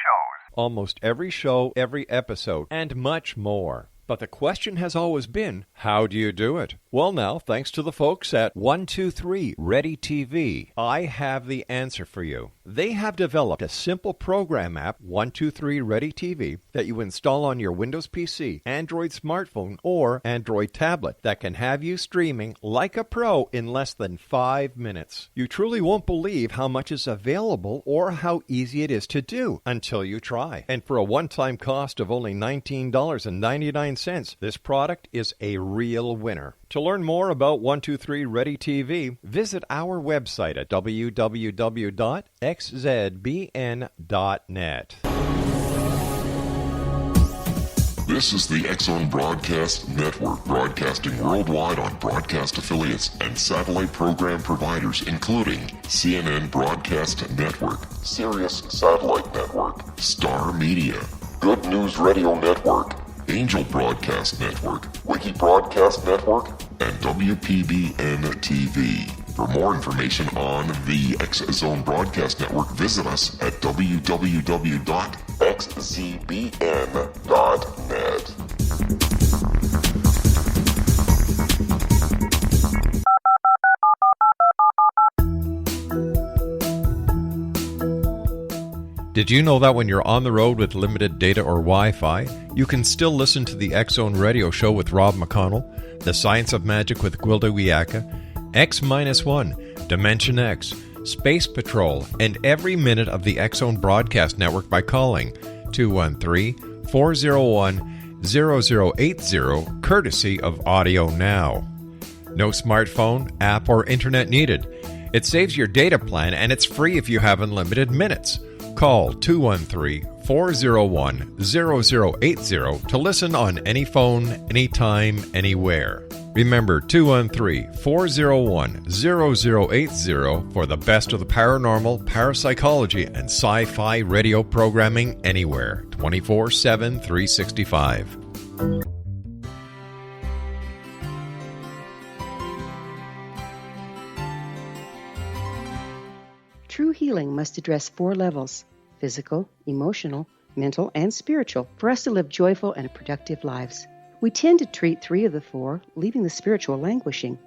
shows. Almost every show, every episode, and much more. But the question has always been, how do you do it? Well now, thanks to the folks at 123 Ready TV, I have the answer for you. They have developed a simple program app, 123 Ready TV, that you install on your Windows PC, Android smartphone, or Android tablet that can have you streaming like a pro in less than 5 minutes. You truly won't believe how much is available or how easy it is to do until you try. And for a one-time cost of only $19.99, cents. This product is a real winner. To learn more about 123 Ready TV, visit our website at www.xzbn.net. This is the X-Zone Broadcast Network, broadcasting worldwide on broadcast affiliates and satellite program providers, including CNN Broadcast Network, Sirius Satellite Network, Star Media, Good News Radio Network, Angel Broadcast Network, Wiki Broadcast Network, and WPBN TV. For more information on the X-Zone Broadcast Network, visit us at www.xzbn.net. Did you know that when you're on the road with limited data or Wi-Fi, you can still listen to the X-Zone Radio Show with Rob McConnell, The Science of Magic with Gwilda Wiyaka, X-1, Dimension X, Space Patrol, and every minute of the X-Zone Broadcast Network by calling 213-401-0080, courtesy of Audio Now. No smartphone, app, or internet needed. It saves your data plan, and it's free if you have unlimited minutes. Call 213-401-0080 to listen on any phone, anytime, anywhere. Remember, 213-401-0080 for the best of the paranormal, parapsychology, and sci-fi radio programming anywhere, 24/7, 365. True healing must address 4 levels: physical, emotional, mental, and spiritual, for us to live joyful and productive lives. We tend to treat 3 of the 4, leaving the spiritual languishing.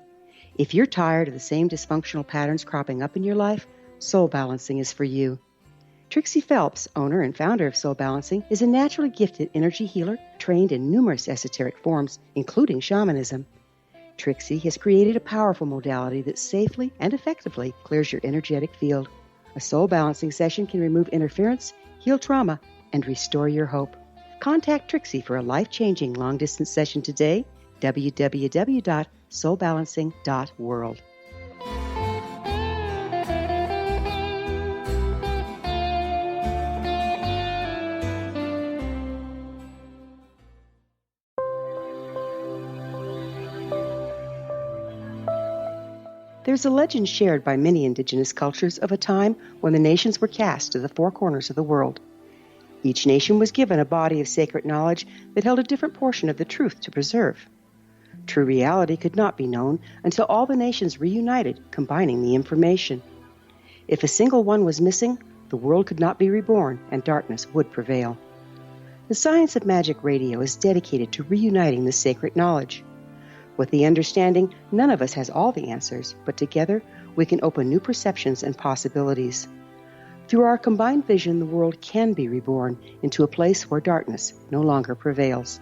If you're tired of the same dysfunctional patterns cropping up in your life, Soul Balancing is for you. Trixie Phelps, owner and founder of Soul Balancing, is a naturally gifted energy healer trained in numerous esoteric forms, including shamanism. Trixie has created a powerful modality that safely and effectively clears your energetic field. A Soul Balancing session can remove interference, heal trauma, and restore your hope. Contact Trixie for a life-changing long-distance session today, www.soulbalancing.world. There's a legend shared by many indigenous cultures of a time when the nations were cast to the 4 corners of the world. Each nation was given a body of sacred knowledge that held a different portion of the truth to preserve. True reality could not be known until all the nations reunited, combining the information. If a single one was missing, the world could not be reborn and darkness would prevail. The Science of Magic Radio is dedicated to reuniting the sacred knowledge. With the understanding, none of us has all the answers, but together we can open new perceptions and possibilities. Through our combined vision, the world can be reborn into a place where darkness no longer prevails.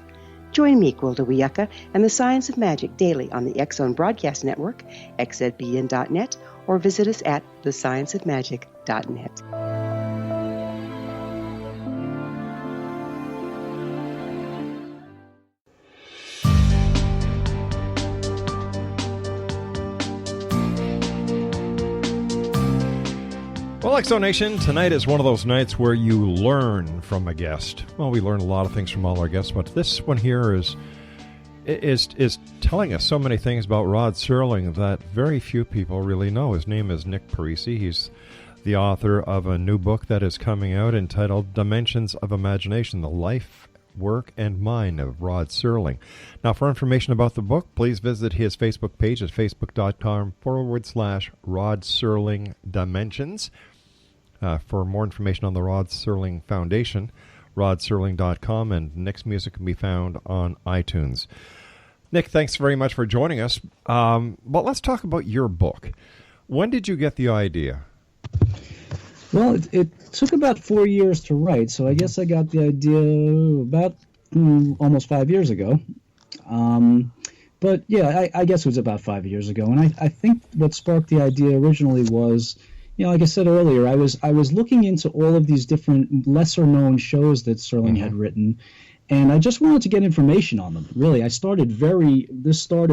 Join me, Gwilda Wiyaka, and the Science of Magic daily on the X-Zone Broadcast Network, xzbn.net, or visit us at thescienceofmagic.net. Well, X-Zone Nation, tonight is one of those nights where you learn from a guest. Well, we learn a lot of things from all our guests, but this one here is telling us so many things about Rod Serling that very few people really know. His name is Nick Parisi. He's the author of a new book that is coming out entitled Dimensions of Imagination, The Life, Work, and Mind of Rod Serling. Now, for information about the book, please visit his Facebook page at facebook.com/Rod Serling Dimensions. For more information on the Rod Serling Foundation, rodserling.com, and Nick's music can be found on iTunes. Nick, thanks very much for joining us. But let's talk about your book. When did you get the idea? Well, it took about 4 years to write, so I guess I got the idea about almost 5 years ago. But yeah, I guess it was about 5 years ago, and I think what sparked the idea originally was, like I said earlier, I was looking into all of these different lesser-known shows that Serling had written, And I just wanted to get information on them. Really, this started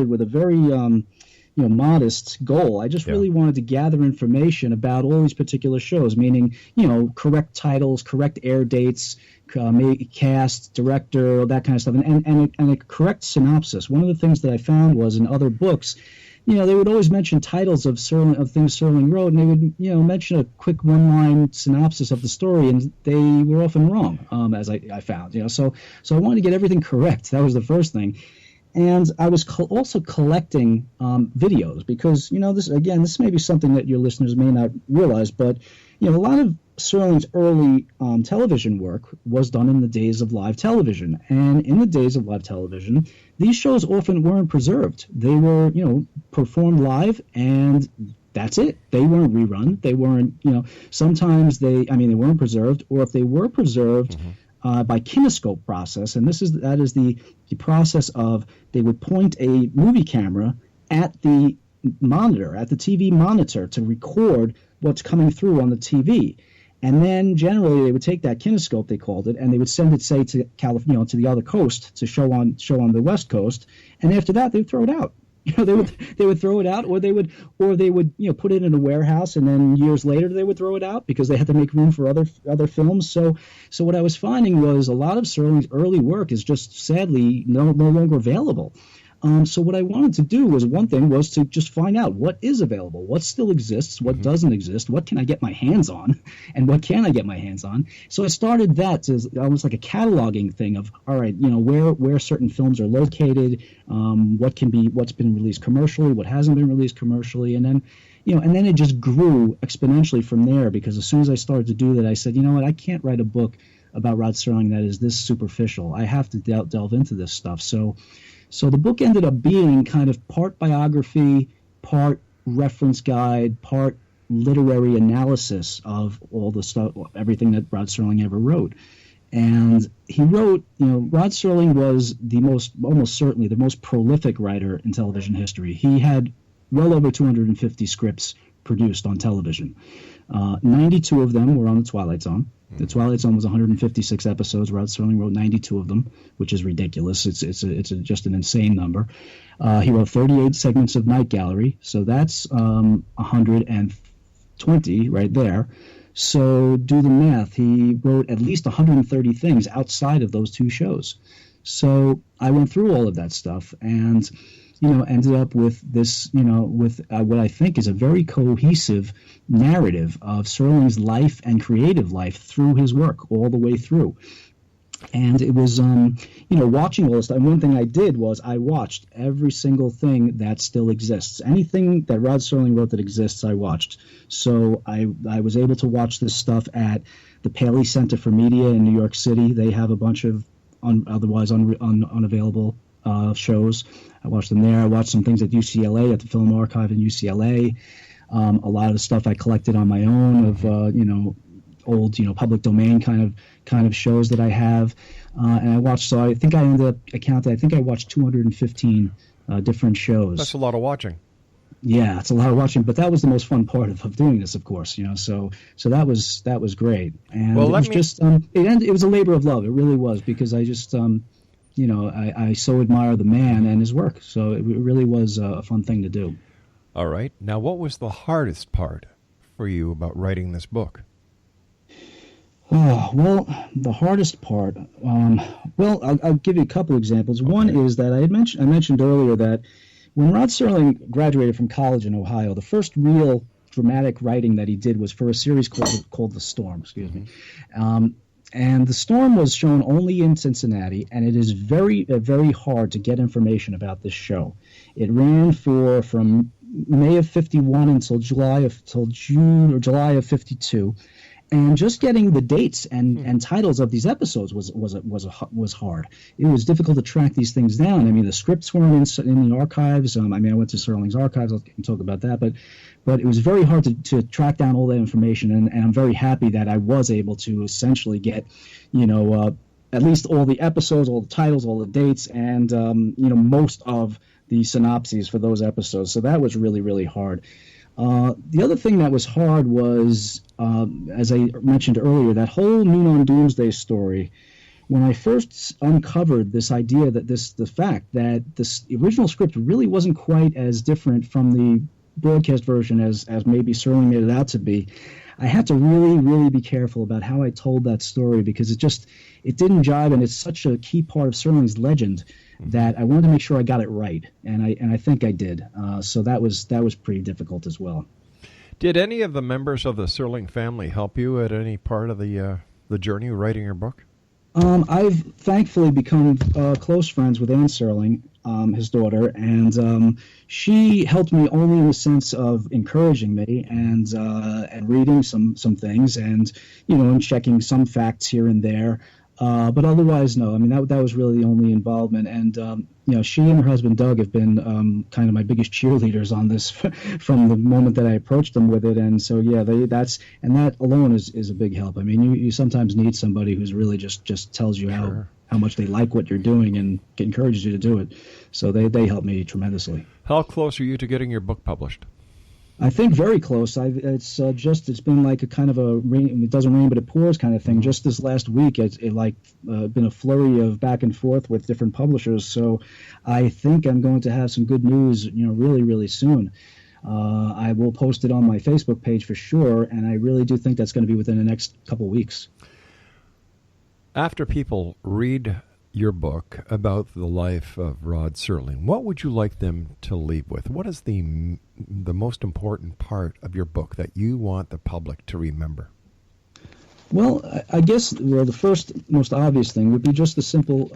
with a very modest goal. I just really wanted to gather information about all these particular shows, meaning, correct titles, correct air dates, cast, director, that kind of stuff, and a correct synopsis. One of the things that I found was in other books, they would always mention titles of things Serling wrote, and they would, mention a quick one-line synopsis of the story, and they were often wrong, as I found. So I wanted to get everything correct. That was the first thing. And I was also collecting videos because, this may be something that your listeners may not realize, but, a lot of Serling's early television work was done in the days of live television. And in the days of live television, these shows often weren't preserved. They were, performed live, and that's it. They weren't rerun. They weren't, sometimes they weren't preserved, or if they were preserved, by kinescope process, and that is the process of they would point a movie camera at the monitor, at the TV monitor, to record what's coming through on the TV, and then generally they would take that kinescope, they called it, and they would send it, say, to California, to the other coast to show on the West Coast, and after that they'd throw it out. They would throw it out, or they would put it in a warehouse, and then years later they would throw it out because they had to make room for other films. So what I was finding was a lot of Serling's early work is just sadly no longer available. So what I wanted to do was to just find out what is available, what still exists, what doesn't exist, what can I get my hands on, and what can I get my hands on. So I started that as almost like a cataloging thing of, all right, where certain films are located, what's been released commercially, what hasn't been released commercially, and then it just grew exponentially from there, because as soon as I started to do that, I said, I can't write a book about Rod Serling that is this superficial. I have to delve into this stuff. So the book ended up being kind of part biography, part reference guide, part literary analysis of all the stuff, everything that Rod Serling ever wrote. And he wrote, Rod Serling was almost certainly the most prolific writer in television history. He had well over 250 scripts produced on television. 92 of them were on the Twilight Zone. The Twilight Zone was 156 episodes. Rod Serling wrote 92 of them, which is ridiculous. It's just an insane number. He wrote 38 segments of Night Gallery, so that's 120 right there. So do the math. He wrote at least 130 things outside of those two shows. So I went through all of that stuff and ended up with this, with what I think is a very cohesive narrative of Serling's life and creative life through his work all the way through. And it was, watching all this stuff. And one thing I did was I watched every single thing that still exists. Anything that Rod Serling wrote that exists, I watched. So I was able to watch this stuff at the Paley Center for Media in New York City. They have a bunch of otherwise unavailable shows. I watched them there. I watched some things at UCLA, at the Film Archive in UCLA. A lot of the stuff I collected on my own of old public domain kind of shows that I have. And I watched. So I think I watched 215 different shows. That's a lot of watching. Yeah, it's a lot of watching, but that was the most fun part of doing this, of course. So that was great. And it was a labor of love. It really was, because I just I so admire the man and his work. So it really was a fun thing to do. All right. Now, what was the hardest part for you about writing this book? Oh, well, the hardest part, I'll give you a couple examples. Okay. One is that I mentioned earlier that when Rod Serling graduated from college in Ohio, the first real dramatic writing that he did was for a series called The Storm, and The Storm was shown only in Cincinnati, and it is very, very hard to get information about this show. It ran from May of 51 until July of 52. And just getting the dates and titles of these episodes was hard. It was difficult to track these things down. I mean, the scripts weren't in the archives. I went to Serling's archives. I can talk about that. But it was very hard to track down all that information. And I'm very happy that I was able to essentially get, at least all the episodes, all the titles, all the dates, and most of the synopses for those episodes. So that was really, really hard. The other thing that was hard was, as I mentioned earlier, that whole Noon on Doomsday story when I first uncovered this idea that the fact that this original script really wasn't quite as different from the broadcast version as maybe Serling made it out to be, I had to really, really be careful about how I told that story, because it didn't jive, and it's such a key part of Serling's legend that I wanted to make sure I got it right, and I think I did. So that was pretty difficult as well. Did any of the members of the Serling family help you at any part of the journey of writing your book? I've thankfully become close friends with Ann Serling, his daughter, and she helped me only in the sense of encouraging me and reading some things, and and checking some facts here and there. But otherwise, no. I mean, that was really the only involvement. And, she and her husband, Doug, have been kind of my biggest cheerleaders on this from the moment that I approached them with it. And so, yeah, that alone is a big help. I mean, you sometimes need somebody who's really just tells you how much they like what you're doing and encourages you to do it. So they help me tremendously. How close are you to getting your book published? I think very close. It's been like a kind of a rain. It doesn't rain, but it pours kind of thing. Just this last week, it's been a flurry of back and forth with different publishers. So I think I'm going to have some good news, really, really soon. I will post it on my Facebook page for sure, and I really do think that's going to be within the next couple weeks. After people read your book about the life of Rod Serling, what would you like them to leave with? What is the most important part of your book that you want the public to remember? Well, I guess the first most obvious thing would be just the simple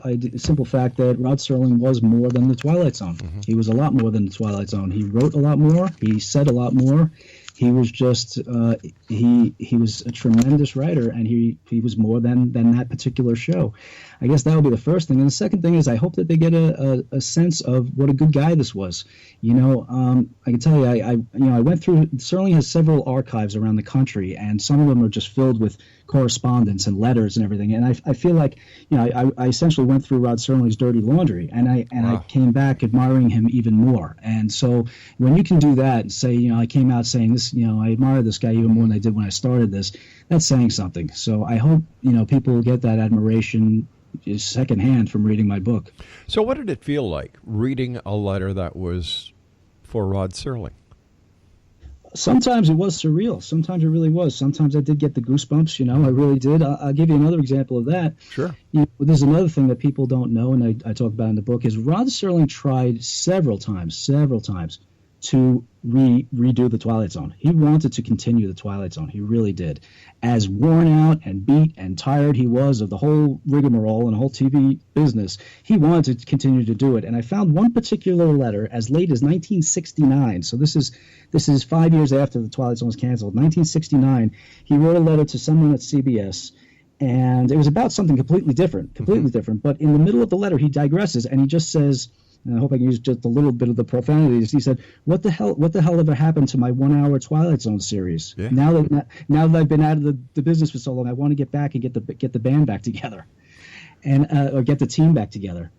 fact that Rod Serling was more than the Twilight Zone. Mm-hmm. He was a lot more than the Twilight Zone. He wrote a lot more. He said a lot more. He was just he was a tremendous writer, and he was more than that particular show. I guess that would be the first thing. And the second thing is I hope that they get a sense of what a good guy this was. I can tell you, I went through. Serling has several archives around the country, and some of them are just filled with correspondence and letters and everything. And I feel like I essentially went through Rod Serling's dirty laundry, and I came back admiring him even more. And so when you can do that and say, I came out saying this, I admire this guy even more than I did when I started this, that's saying something. So I hope people will get that admiration secondhand from reading my book. So what did it feel like reading a letter that was for Rod Serling? Sometimes it was surreal. Sometimes it really was. Sometimes I did get the goosebumps, I really did. I'll give you another example of that. Sure. There's another thing that people don't know, and I talk about in the book, is Rod Serling tried several times to redo the Twilight Zone. He wanted to continue the Twilight Zone. He really did. As worn out and beat and tired he was of the whole rigmarole and the whole TV business, he wanted to continue to do it. And I found one particular letter as late as 1969. So this is 5 years after the Twilight Zone was canceled. 1969, he wrote a letter to someone at CBS, and it was about something completely different. But in the middle of the letter, he digresses, and he just says, and I hope I can use just a little bit of the profanities. He said, "What the hell ever happened to my 1-hour Twilight Zone series? Yeah. Now that I've been out of the business for so long, I want to get back and get the band back together, and or get the team back together."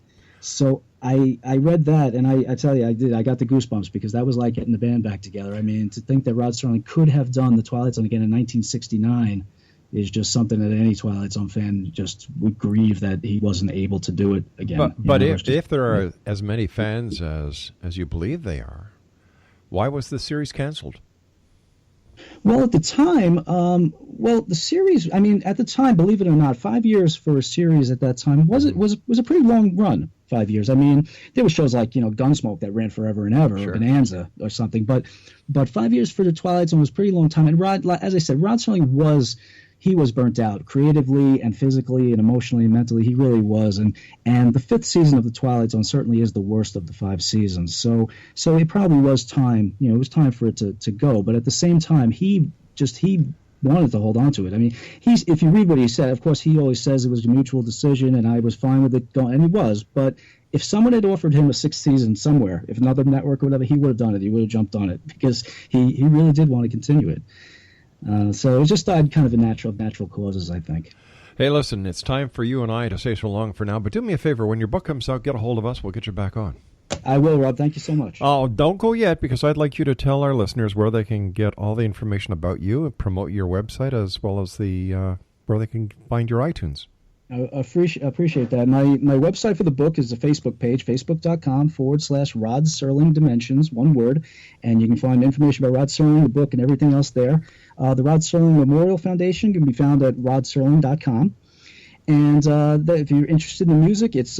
So I read that, and I tell you, I got the goosebumps, because that was like getting the band back together. I mean, to think that Rod Serling could have done the Twilight Zone again in 1969 is just something that any Twilight Zone fan just would grieve that he wasn't able to do it again. But if there are as many fans as you believe they are, why was the series canceled? Well, at the time, the series, at the time, believe it or not, 5 years for a series at that time was a pretty long run. 5 years. There were shows like, Gunsmoke that ran forever and ever, or Bonanza or something. But 5 years for the Twilight Zone was a pretty long time. And as I said, Rod Serling was burnt out creatively and physically and emotionally and mentally. He really was. And the fifth season of the Twilight Zone certainly is the worst of the 5 seasons. So it probably was time, it was time for it to go. But at the same time, he wanted to hold on to it. If you read what he said, of course, he always says it was a mutual decision and I was fine with it going, and he was. But if someone had offered him a 6th season somewhere, if another network or whatever, he would have done it. He would have jumped on it, because he really did want to continue it. So it was just died kind of a natural causes, I think. Hey, listen, it's time for you and I to say so long for now, but do me a favor, when your book comes out, get a hold of us. We'll get you back on. I will, Rob. Thank you so much. Oh, don't go yet, because I'd like you to tell our listeners where they can get all the information about you and promote your website, as well as where they can find your iTunes. I appreciate that. My website for the book is the Facebook page, facebook.com/Rod Serling Dimensions, one word, and you can find information about Rod Serling, the book, and everything else there. The Rod Serling Memorial Foundation can be found at rodserling.com. And if you're interested in the music, it's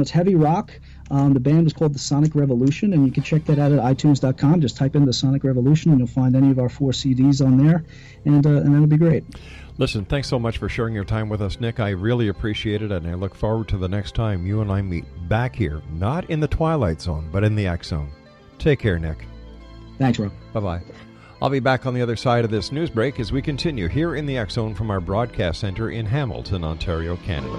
heavy rock. The band was called the Sonic Revolution, and you can check that out at iTunes.com. Just type in the Sonic Revolution, and you'll find any of our 4 CDs on there, and that'll be great. Listen, thanks so much for sharing your time with us, Nick. I really appreciate it, and I look forward to the next time you and I meet back here, not in the Twilight Zone, but in the X Zone. Take care, Nick. Thanks, Rob. Bye-bye. I'll be back on the other side of this news break as we continue here in the X Zone from our broadcast center in Hamilton, Ontario, Canada.